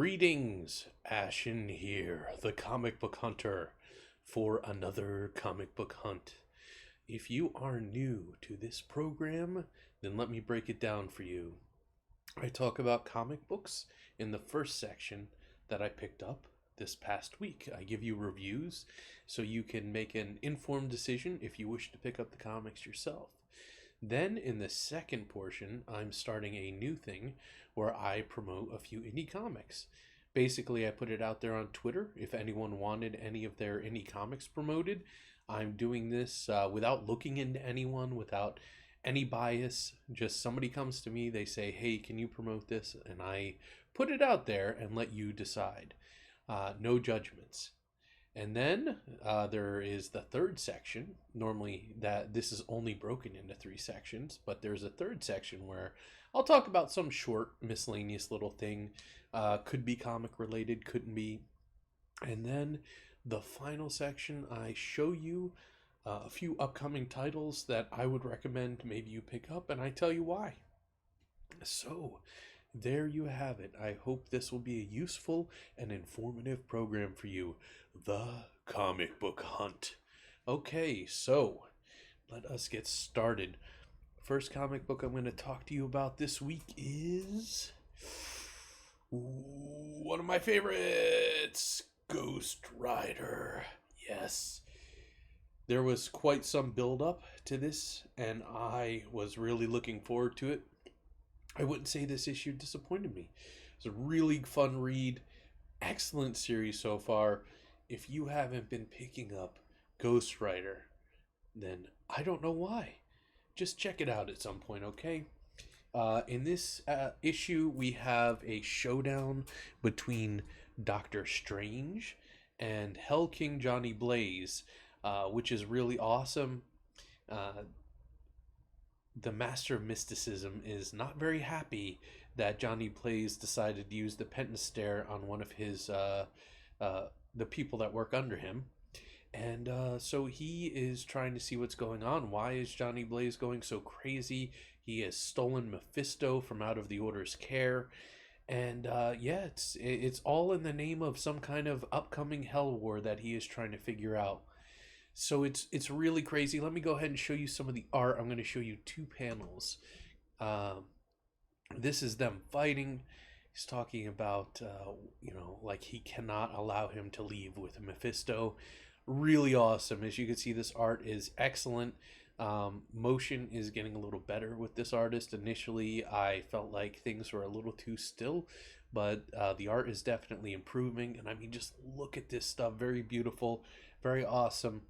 Greetings, Ashen here, the comic book hunter, for another comic book hunt. If you are new to this program, then let me break it down for you. I talk about comic books in the first section that I picked up this past week. I give you reviews so you can make an informed decision if you wish to pick up the comics yourself. Then in the second portion, I'm starting a new thing where I promote a few indie comics. Basically, I put it out there on Twitter. If anyone wanted any of their indie comics promoted, I'm doing this without looking into anyone, without any bias. Just somebody comes to me, they say, hey, can you promote this? And I put it out there and let you decide. No judgments. And then there is the third section. Normally this is only broken into 3 sections, but there's a third section where I'll talk about some short miscellaneous little thing. Could be comic related, couldn't be. And then the final section, I show you a few upcoming titles that I would recommend maybe you pick up, and I tell you why. So, there you have it. I hope this will be a useful and informative program for you. The Comic Book Hunt. Okay, so let us get started. First comic book I'm going to talk to you about this week is one of my favorites, Ghost Rider. Yes. There was quite some build-up to this, and I was really looking forward to it. I wouldn't say this issue disappointed me. It's a really fun read. Excellent series so far. If you haven't been picking up Ghost Rider, then I don't know why. Just check it out at some point, okay? In this issue, we have a showdown between Doctor Strange and Hell King Johnny Blaze, which is really awesome. The Master of Mysticism is not very happy that Johnny Blaze decided to use the Pentastare on one of his the people that work under him, and so he is trying to see what's going on. Why is Johnny Blaze going so crazy? He has stolen Mephisto from out of the Order's care, and yeah, it's all in the name of some kind of upcoming hell war that he is trying to figure out. So it's really crazy. Let me go ahead and show you some of the art. I'm going to show you 2 panels. This is them fighting. He's talking about, like he cannot allow him to leave with Mephisto. Really awesome. As you can see, this art is excellent. Motion is getting a little better with this artist. Initially, I felt like things were a little too still, but the art is definitely improving. And I mean, just look at this stuff. Very beautiful, very awesome.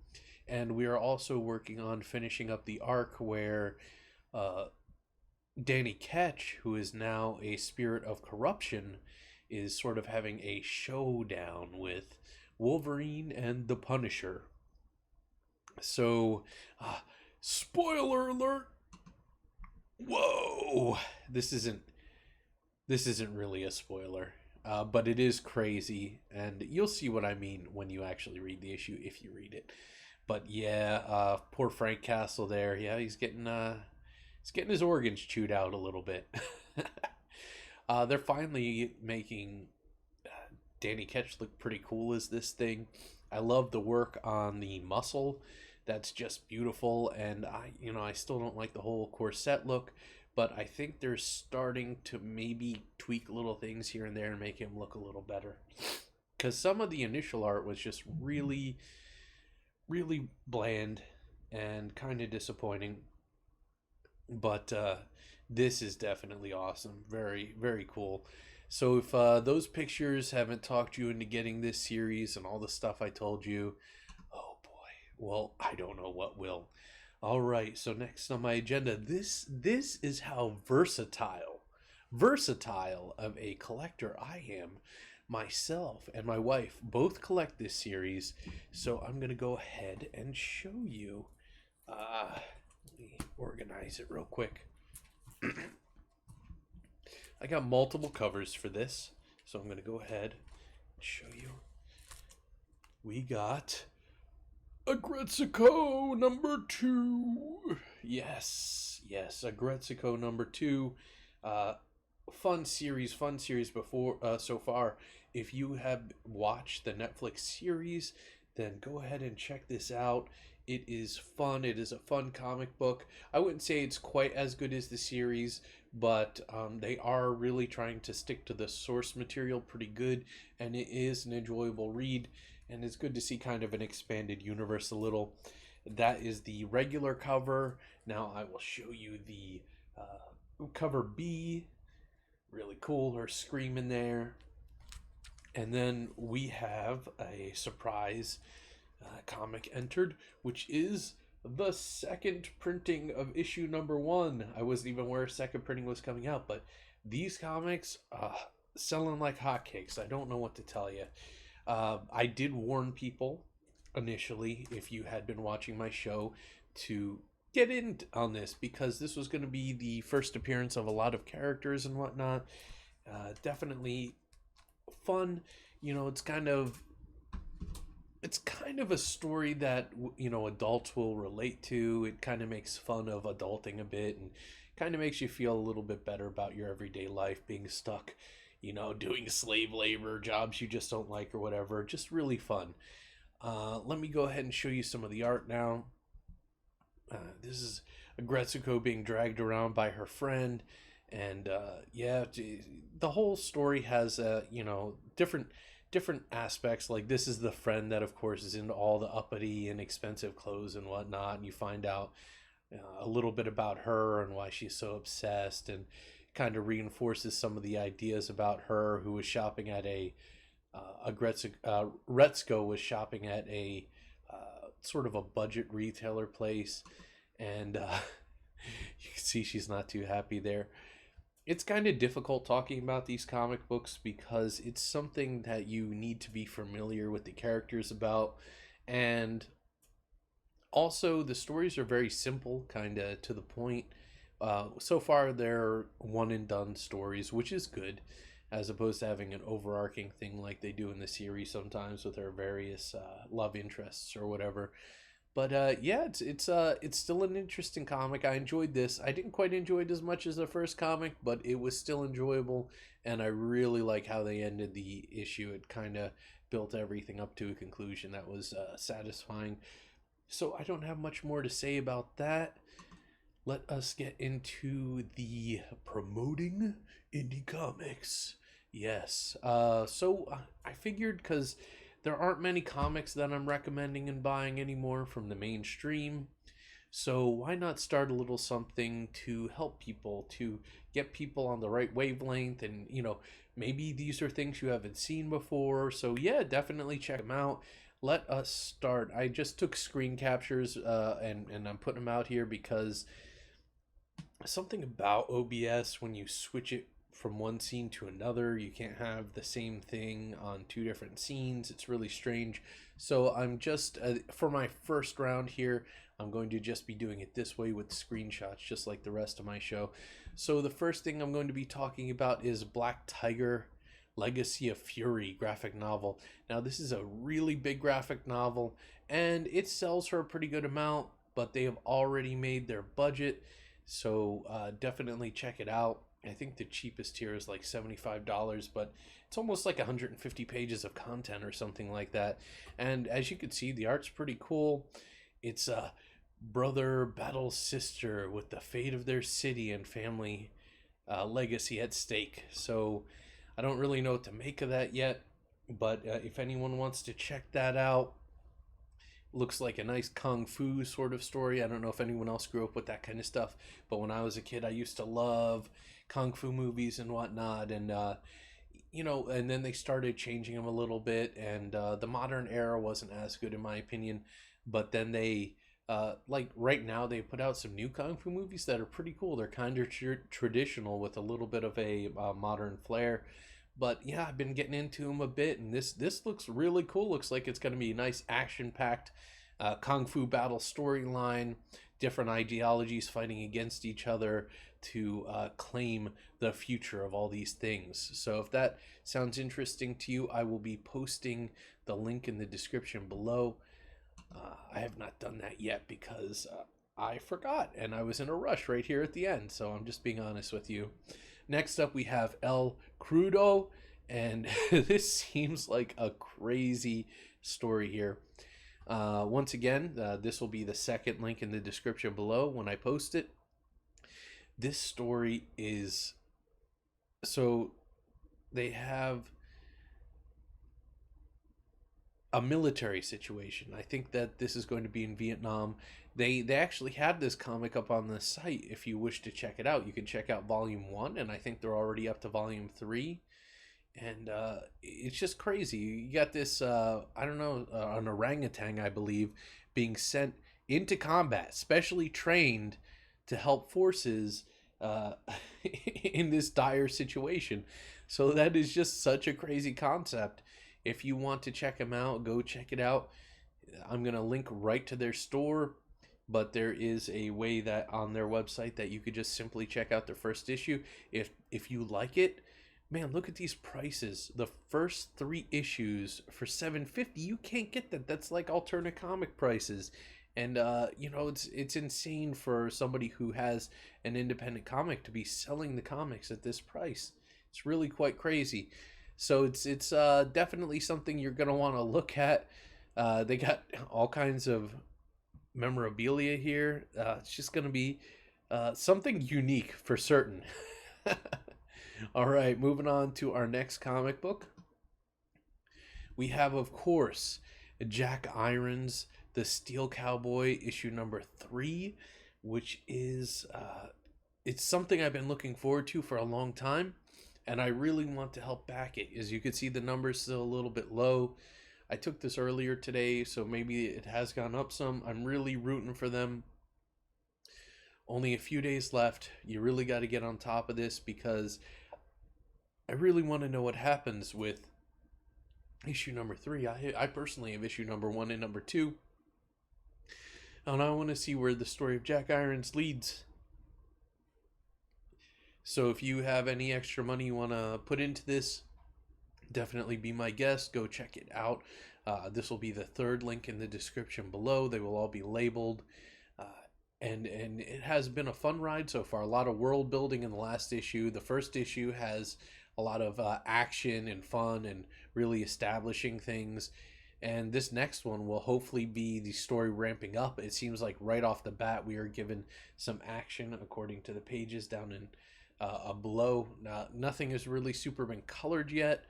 And we are also working on finishing up the arc where Danny Ketch, who is now a spirit of corruption, is sort of having a showdown with Wolverine and the Punisher. So, spoiler alert! Whoa! This isn't really a spoiler, but it is crazy, and you'll see what I mean when you actually read the issue, if you read it. But yeah, poor Frank Castle there. Yeah, he's getting his organs chewed out a little bit. They're finally making Danny Ketch look pretty cool as this thing. I love the work on the muscle. That's just beautiful, and I still don't like the whole corset look, but I think they're starting to maybe tweak little things here and there and make him look a little better. Because some of the initial art was just really, really bland and kind of disappointing. But this is definitely awesome. Very, very cool. So if those pictures haven't talked you into getting this series and all the stuff I told you, oh boy, well, I don't know what will. All right, so next on my agenda, this is how versatile of a collector I am. Myself and my wife both collect this series, so I'm going to go ahead and show you. Let me organize it real quick. I got multiple covers for this, so I'm going to go ahead and show you. We got Aggretsuko number 2. Yes, Aggretsuko number 2. fun series before so far. If you have watched the Netflix series, then go ahead and check this out. It is fun. It is a fun comic book. I wouldn't say it's quite as good as the series, but they are really trying to stick to the source material pretty good, and it is an enjoyable read, and it's good to see kind of an expanded universe a little. That is the regular cover. Now I will show you the cover B. Really cool, her screaming there. And then we have a surprise comic entered, which is the second printing of issue number 1. I wasn't even aware a second printing was coming out, but these comics selling like hotcakes. I don't know what to tell you. I did warn people initially, if you had been watching my show, to get in on this, because this was going to be the first appearance of a lot of characters and whatnot. Definitely fun. You know, it's kind of a story that, you know, adults will relate to. It kind of makes fun of adulting a bit, and kind of makes you feel a little bit better about your everyday life, being stuck, you know, doing slave labor jobs you just don't like or whatever. Just really fun. Let me go ahead and show you some of the art now. This is Aggretsuko being dragged around by her friend, and yeah, the whole story has you know, different aspects. Like, this is the friend that of course is into all the uppity and expensive clothes and whatnot, and you find out a little bit about her and why she's so obsessed, and kind of reinforces some of the ideas about her, who was shopping at a Gretsco was shopping at a sort of a budget retailer place, and you can see she's not too happy there. It's kind of difficult talking about these comic books because it's something that you need to be familiar with the characters about, and also the stories are very simple, kind of to the point. So far they're one and done stories, which is good, as opposed to having an overarching thing like they do in the series sometimes with their various love interests or whatever. But yeah, it's still an interesting comic. I enjoyed this. I didn't quite enjoy it as much as the first comic, but it was still enjoyable, and I really like how they ended the issue. It kind of built everything up to a conclusion that was satisfying. So I don't have much more to say about that. Let us get into the promoting indie comics. Yes. So I figured, because there aren't many comics that I'm recommending and buying anymore from the mainstream, so why not start a little something to help people, to get people on the right wavelength, and, you know, maybe these are things you haven't seen before. So yeah, definitely check them out. Let us start. I just took screen captures and I'm putting them out here because something about OBS, when you switch it from one scene to another, you can't have the same thing on two different scenes. It's really strange. So I'm just for my first round here, I'm going to just be doing it this way with screenshots, just like the rest of my show. So the first thing I'm going to be talking about is Black Tiger Legacy of Fury graphic novel. Now, this is a really big graphic novel, and it sells for a pretty good amount, but they have already made their budget. So definitely check it out. I think the cheapest tier is like $75, but it's almost like 150 pages of content or something like that. And as you can see, the art's pretty cool. It's a brother battles sister with the fate of their city and family legacy at stake. So I don't really know what to make of that yet, but if anyone wants to check that out, looks like a nice kung fu sort of story. I don't know if anyone else grew up with that kind of stuff, but when I was a kid, I used to love kung fu movies and whatnot, and you know, and then they started changing them a little bit, and the modern era wasn't as good in my opinion, but then they like right now they put out some new kung fu movies that are pretty cool. They're kind of traditional with a little bit of a modern flair. But yeah, I've been getting into them a bit, and this looks really cool. Looks like it's going to be a nice action-packed kung fu battle storyline, different ideologies fighting against each other to claim the future of all these things. So if that sounds interesting to you, I will be posting the link in the description below. I have not done that yet because I forgot, and I was in a rush right here at the end, so I'm just being honest with you. Next up, we have El Kudo, and this seems like a crazy story here. Once again, this will be the second link in the description below when I post it. This story is, so they have a military situation. I think that this is going to be in Vietnam. They actually have this comic up on the site. If you wish to check it out, you can check out volume 1, and I think they're already up to volume 3. And it's just crazy. You got this, I don't know, an orangutan, I believe, being sent into combat, specially trained to help forces in this dire situation. So that is just such a crazy concept. If you want to check them out, go check it out. I'm going to link right to their store, but there is a way that on their website that you could just simply check out their first issue. If you like it, man, look at these prices. The first 3 issues for $7.50. You can't get that. That's like alternate comic prices. And you know, it's insane for somebody who has an independent comic to be selling the comics at this price. It's really quite crazy. So it's definitely something you're gonna want to look at. They got all kinds of memorabilia here. It's just gonna be something unique for certain. All right, moving on to our next comic book. We have, of course, Jack Irons, The Steel Cowboy, issue number 3, which is it's something I've been looking forward to for a long time, and I really want to help back it. As you can see, the number's still a little bit low. I took this earlier today, so maybe it has gone up some. I'm really rooting for them. Only a few days left. You really got to get on top of this because I really want to know what happens with issue number 3. I personally have issue number 1 and number 2. And I want to see where the story of Jack Irons leads. So if you have any extra money you want to put into this, definitely be my guest. Go check it out. This will be the 3rd link in the description below. They will all be labeled. And it has been a fun ride so far. A lot of world building in the last issue. The first issue has a lot of action and fun and really establishing things. And this next one will hopefully be the story ramping up. It seems like right off the bat we are given some action according to the pages down in below. Now, nothing has really super been colored yet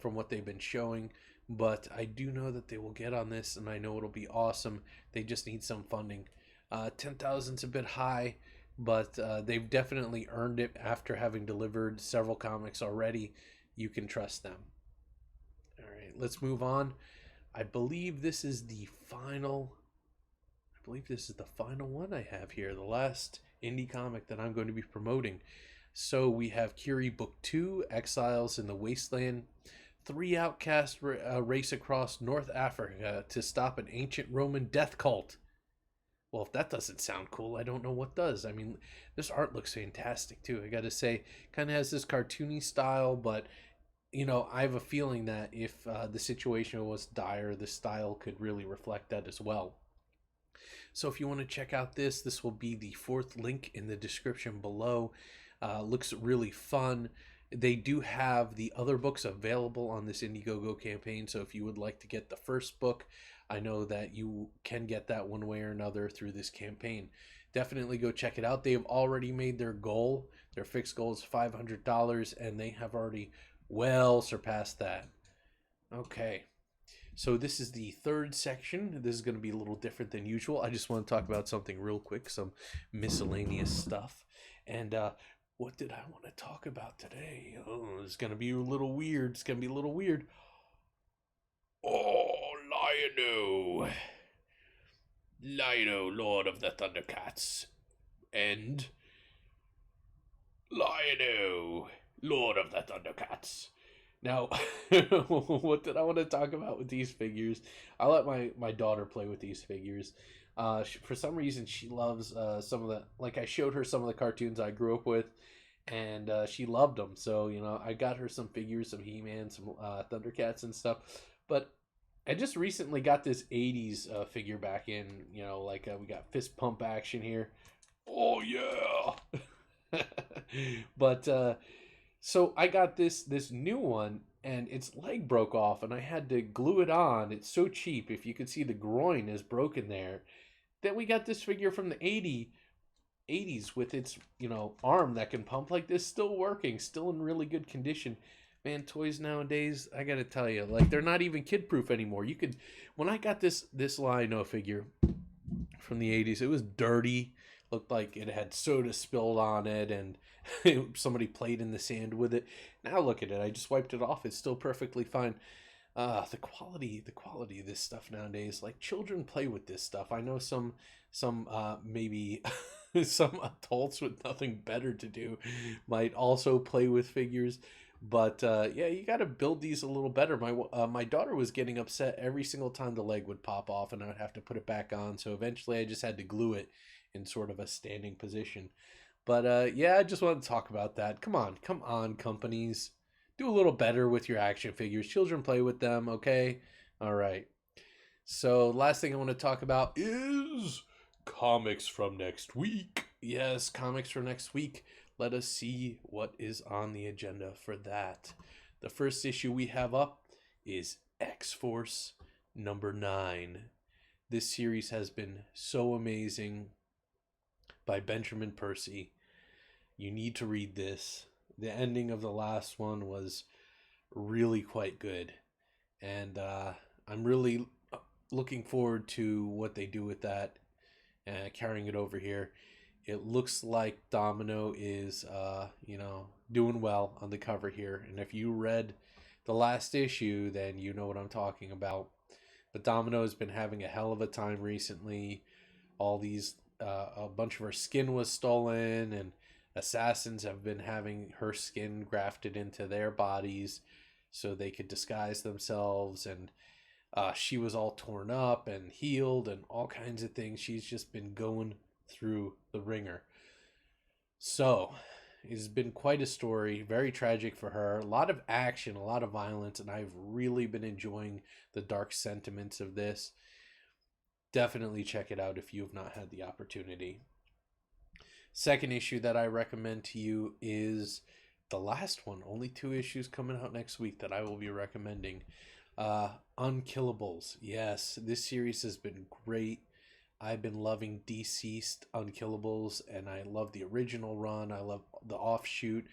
from what they've been showing. But I do know that they will get on this, and I know it'll be awesome. They just need some funding. 10,000's a bit high, but they've definitely earned it after having delivered several comics already. You can trust them. All right, let's move on. I believe this is the final one I have here, the last indie comic that I'm going to be promoting. So we have KYRIE Book 2, Exiles in the Wasteland. 3 outcasts race across North Africa to stop an ancient Roman death cult. Well, if that doesn't sound cool, I don't know what does. I mean, this art looks fantastic, too. I got to say, kind of has this cartoony style, but, you know, I have a feeling that if the situation was dire, the style could really reflect that as well. So if you want to check out this will be the 4th link in the description below. Looks really fun. They do have the other books available on this Indiegogo campaign, so if you would like to get the first book, I know that you can get that one way or another through this campaign. Definitely go check it out. They have already made their goal. Their fixed goal is $500, and they have already well surpassed that. Okay, so this is the 3rd section. This is going to be a little different than usual. I just want to talk about something real quick, some miscellaneous stuff. And what did I want to talk about today? Oh, it's going to be a little weird. It's going to be a little weird. Oh, Lion-O, Lord of the Thundercats. And Lion-O, Lord of the Thundercats. Now, what did I want to talk about with these figures? I let my daughter play with these figures. For some reason, she loves some of the, like I showed her some of the cartoons I grew up with, and she loved them. So, you know, I got her some figures, some He-Man, some Thundercats and stuff. But I just recently got this 80s figure back in, you know, like we got fist pump action here. Oh, yeah! But so I got this new one, and its leg broke off, and I had to glue it on. It's so cheap. If you could see, the groin is broken there. Then we got this figure from the 80s with its, arm that can pump like this, still working, still in really good condition. Man, toys nowadays, I gotta tell you, like, they're not even kid proof anymore. You could, when I got this Lino figure from the 80s, it was dirty, looked like it had soda spilled on it, and somebody played in the sand with it. Now look at it, I just wiped it off, it's still perfectly fine. The quality of this stuff nowadays, like, children play with this stuff. I know some maybe some adults with nothing better to do might also play with figures, but yeah, you got to build these a little better. My daughter was getting upset every single time the leg would pop off, and I would have to put it back on. So eventually, I just had to glue it in sort of a standing position. But yeah, I just wanted to talk about that. Come on, companies. Do a little better with your action figures. Children play with them, okay? All right. So, last thing I want to talk about is comics from next week. Yes, comics from next week. Let us see what is on the agenda for that. The first issue we have up is X-Force number 9. This series has been so amazing, by Benjamin Percy. You need to read this. The ending of the last one was really quite good, and I'm really looking forward to what they do with that, carrying it over here. It looks like Domino is doing well on the cover here, and if you read the last issue, then you know what I'm talking about. But Domino has been having a hell of a time recently. All these a bunch of her skin was stolen, and assassins have been having her skin grafted into their bodies so they could disguise themselves, and she was all torn up and healed and all kinds of things. She's just been going through the ringer. So it's been quite a story, very tragic for her. A lot of action, a lot of violence, and I've really been enjoying the dark sentiments of this. Definitely check it out if you have not had the opportunity. Second issue that I recommend to you is the last one. Only 2 issues coming out next week that I will be recommending. Unkillables. Yes, this series has been great. I've been loving Deceased Unkillables, and I love the original run. I love the offshoot.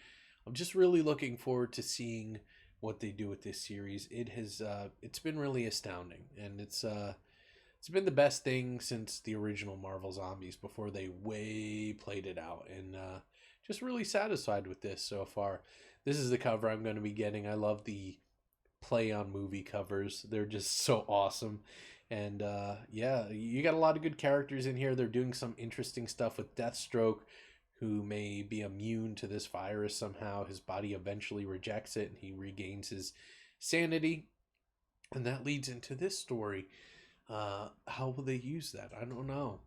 I'm just really looking forward to seeing what they do with this series. It's been really astounding, and it's been the best thing since the original Marvel Zombies, before they way played it out, and just really satisfied with this so far. This is the cover I'm going to be getting. I love the play on movie covers. They're just so awesome. And yeah, you got a lot of good characters in here. They're doing some interesting stuff with Deathstroke, who may be immune to this virus somehow. His body eventually rejects it, and he regains his sanity. And that leads into this story. How will they use that? I don't know.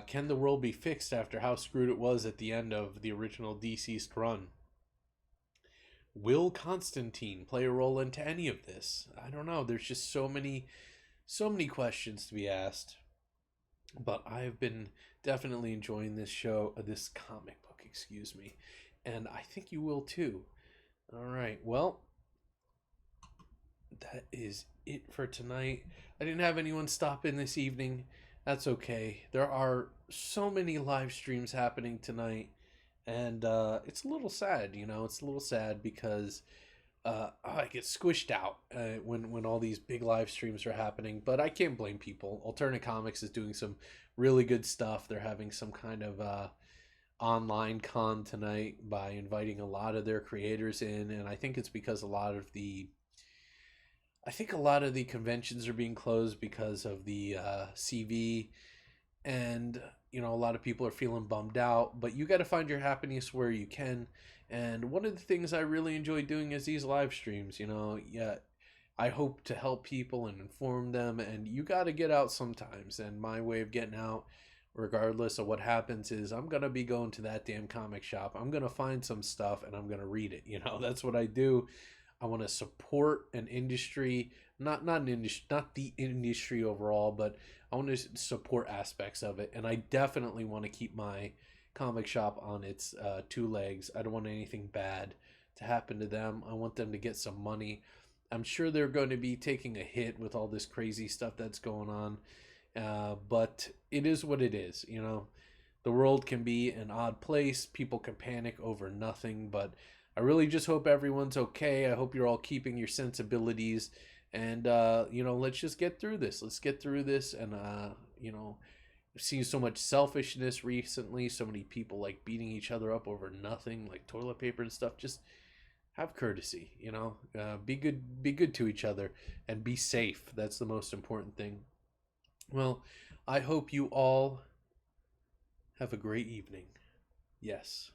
Can the world be fixed after how screwed it was at the end of the original Deceased run? Will Constantine play a role into any of this? I don't know. There's just so many questions to be asked. But I've been definitely enjoying this comic book, excuse me. And I think you will too. All right. Well, that is it for tonight. I didn't have anyone stop in this evening. That's okay. There are so many live streams happening tonight, and it's a little sad, It's a little sad because I get squished out when all these big live streams are happening. But I can't blame people. Alternate Comics is doing some really good stuff. They're having some kind of online con tonight by inviting a lot of their creators in, and I think it's because a lot of the conventions are being closed because of the CV, and a lot of people are feeling bummed out. But you got to find your happiness where you can. And one of the things I really enjoy doing is these live streams. Yeah, I hope to help people and inform them. And you got to get out sometimes. And my way of getting out, regardless of what happens, is I'm gonna be going to that damn comic shop. I'm gonna find some stuff and I'm gonna read it. That's what I do. I want to support an industry, not the industry overall, but I want to support aspects of it, and I definitely want to keep my comic shop on its two legs. I don't want anything bad to happen to them. I want them to get some money. I'm sure they're going to be taking a hit with all this crazy stuff that's going on. But it is what it is, you know. The world can be an odd place. People can panic over nothing, but I really just hope everyone's okay. I hope you're all keeping your sensibilities, and you know, let's just get through this. Let's get through this, and you know, I've seen so much selfishness recently. So many people like beating each other up over nothing, like toilet paper and stuff. Just have courtesy, you know. Be good to each other, and be safe. That's the most important thing. Well, I hope you all have a great evening. Yes.